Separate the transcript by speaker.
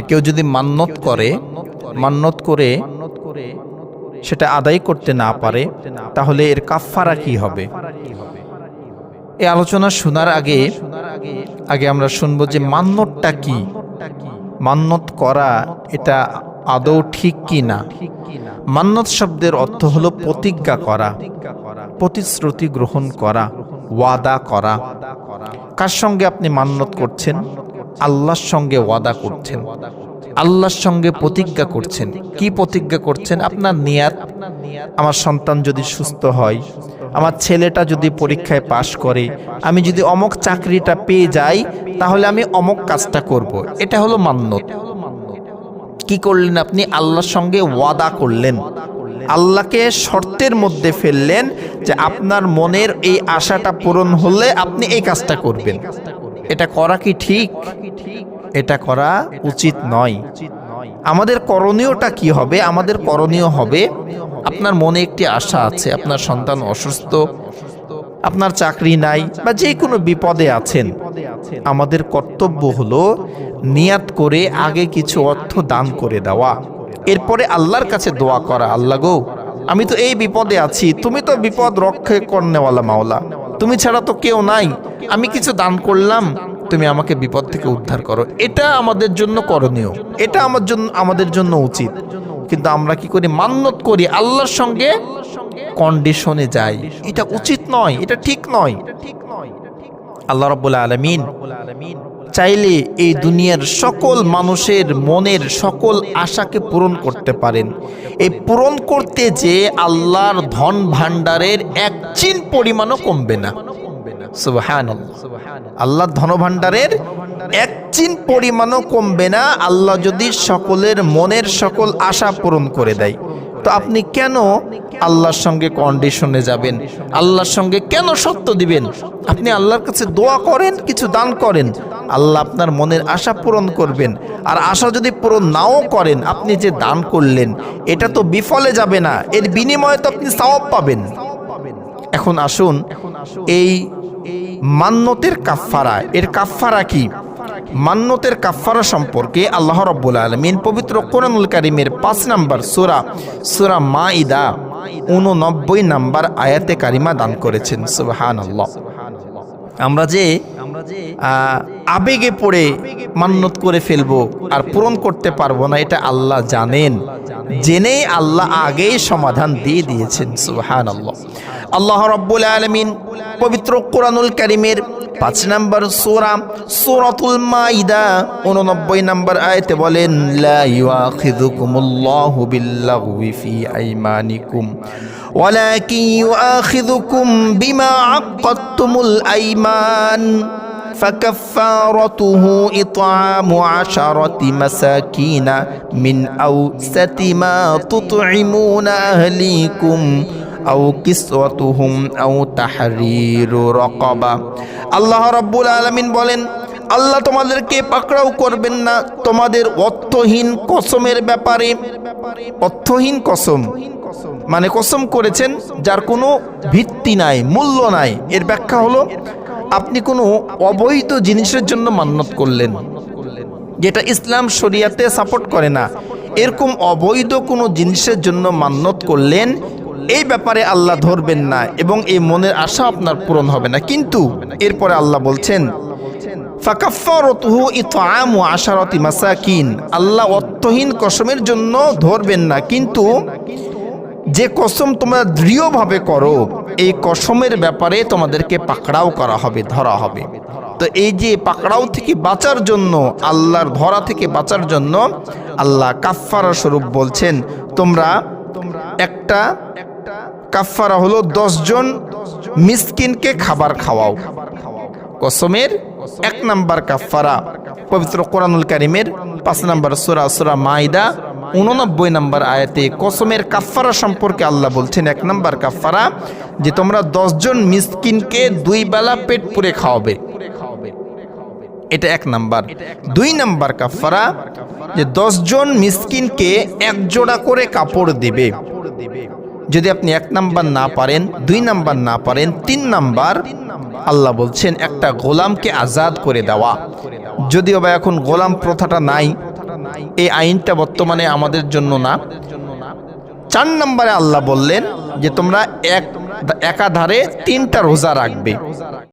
Speaker 1: কেউ যদি মান্নত করে সেটা আদায় করতে না পারে, তাহলে এর কাফফারা কি হবে? এই আলোচনা শোনার আগে আমরা শুনবো যে মান্নতটা কি, মান্নত করা এটা আদৌ ঠিক কি না। মান্নত শব্দের অর্থ হলো প্রতিজ্ঞা করা, প্রতিশ্রুতি গ্রহণ করা, ওয়াদা করা। কার সঙ্গে আপনি মান্নত করছেন? আল্লাহর সঙ্গে ওয়াদা করছেন, আল্লাহর সঙ্গে প্রতিজ্ঞা করছেন। কি প্রতিজ্ঞা করছেন? আপনার নিয়াত, আমার সন্তান যদি সুস্থ হয়, আমার ছেলেটা যদি পরীক্ষায় পাশ করে, আমি যদি অমুক চাকরিটা পেয়ে যাই, তাহলে আমি অমুক কাজটা করব। এটা হলো মান্নত। কি করলেন আপনি? আল্লাহর সঙ্গে ওয়াদা করলেন, আল্লাহকে শর্তের মধ্যে ফেললেন যে আপনার মনের এই আশাটা পূরণ হলে আপনি এই কাজটা করবেন। এটা করা কি ঠিক? এটা করা উচিত নয়। আমাদের করণীয়টা কি হবে? আমাদের করণীয় হবে, আপনার মনে একটি আশা আছে, আপনার সন্তান অসুস্থ, আপনার চাকরি নাই, বা যে কোনো বিপদে আছেন, আমাদের কর্তব্য হলো নিয়াত করে আগে কিছু অর্থ দান করে দেওয়া, এরপরে আল্লাহর কাছে দোয়া করা, আল্লাহ গো, আমি তো এই বিপদে আছি, তুমি তো বিপদ রক্ষা করনেওয়ালা মাওলা, তুমি ছাড়া তো কেউ নাই, আমি কিছু দান করলাম, তুমি আমাকে বিপদ থেকে উদ্ধার করো। এটা আমাদের জন্য করণীয়, এটা আমাদের জন্য উচিত। কিন্তু আমরা কি করি? মান্নত করি, আল্লাহর সঙ্গে কন্ডিশনে যাই। এটা উচিত নয়, এটা ঠিক নয়। আল্লাহ রাব্বুল আলামিন চাইলে এই দুনিয়ার সকল মানুষের মনের সকল আশাকে পূরণ করতে পারেন। এই পূরণ করতে যে আল্লাহর ধন ভাণ্ডারের এক চিন পরিমাণও কমবে না। সুবহানাল্লাহ। আল্লাহর ধন ভাণ্ডারের এক চিন পরিমাণও কমবে না, আল্লাহ যদি সকলের মনের সকল আশা পূরণ করে দেয়। তো আপনি কেন আল্লাহর সঙ্গে কন্ডিশনে যাবেন? আল্লাহর সঙ্গে কেন সত্য দিবেন? আপনি আল্লাহর কাছে দোয়া করেন, কিছু দান করেন, আল্লাহ আপনার মনের আশা পূরণ করবেন। আর আশা যদি পূরণ নাও করেন, আপনি যে দান করলেন এটা তো বিফলে যাবে না, এর বিনিময়ে তো আপনি সওয়াব পাবেন। এখন আসুন, এই মান্নতের কাফফারা, এর কাফফারা কি? মান্নতের কাফফারা সম্পর্কে আল্লাহ রাব্বুল আলামিন পবিত্র কোরআনুল কারীমের 5 নম্বর সূরা মাইদা 89 নম্বর আয়াতে কারিমা দান করেছেন। সুবহানাল্লাহ। আমরা যে আবেগে পড়ে মান্নত করে ফেলবো আর পূরণ করতে পারবো না, এটা আল্লাহ জানেন, জেনেই আল্লাহ আগেই সমাধান দিয়ে দিয়েছেন। সুবহানাল্লাহ। আল্লাহ রাব্বুল আলামিন পবিত্র কোরআনুল কারীমের 5 নম্বর সূরাতুল মাইদা 89 নম্বর আয়াতে বলেন, লা ইউআখিযুকুমুল্লাহু বিল্লাগwi ফি আইমানিকুম ওয়ালাকিন ইউআখিযুকুম বিমা আক্কাদতুমুল আইমান فكفارته إطعام 10 مساكين من أوسط ما تطعمون أهليكم أو كسوتهم أو تحرير رقبة। আল্লাহ রাব্বুল আলামিন বলেন, আল্লাহ তোমাদেরকে পাকড়াও করবেন না তোমাদের অর্থহীন কসমের ব্যাপারে। অর্থহীন কসম মানে কসম করেছেন যার কোনো ভিত্তি নাই, মূল্য নাই। এর ব্যাখ্যা হলো, আপনি কোনো অবৈধ জিনিসের জন্য মান্নত করলেন, যেটা ইসলাম শরিয়াতে সাপোর্ট করে না, এরকম অবৈধ কোনো জিনিসের জন্য মান্নত করলেন, এই ব্যাপারে আল্লাহ ধরবেন না এবং এই মনের আশা আপনার পূরণ হবে না। কিন্তু এরপরে আল্লাহ বলছেন, ফাকাফফারাতুহু ইতআমু 10 মাসাকিন। আল্লাহ অর্থহীন কসমের জন্য ধরবেন না, কিন্তু যে কসম তোমরা দৃঢ়ভাবে করো, এই কসমের ব্যাপারে তোমাদেরকে পাকড়াও করা হবে, ধরা হবে। তো এই যে পাকড়াও থেকে বাঁচার জন্য, আল্লাহর ধরা থেকে বাঁচার জন্য আল্লাহ কাফফারা স্বরূপ বলছেন, তোমরা একটা কাফফারা হলো 10 জন মিসকিনকে খাবার খাওয়াও। কসমের 1 নম্বর কাফফারা পবিত্র কোরআনুল কারীমের 5 নম্বর সূরা মাইদা 89 নম্বর আয়াতে কসমের কাফফারা সম্পর্কে আল্লাহ বলছেন, 1 নম্বর কাফফারা যে তোমরা 10 জন মিসকিনকে 2 বেলা পেট পুরে খাওয়াবে। এটা 1 নম্বর। 2 নম্বর কাফফারা যে 10 জন মিসকিনকে 1 জোড়া করে কাপড় দেবে। যদি আপনি 1 নাম্বার না পারেন, 2 নাম্বার না পারেন, 3 নাম্বার আল্লাহ বলছেন একটা গোলামকে আজাদ করে দেওয়া। যদিও বা এখন গোলাম প্রথাটা নাই, এই আইনটা বর্তমানে আমাদের জন্য না। 4 নম্বরে আল্লাহ বললেন যে তোমরা একাধারে 3টা রোজা রাখবে।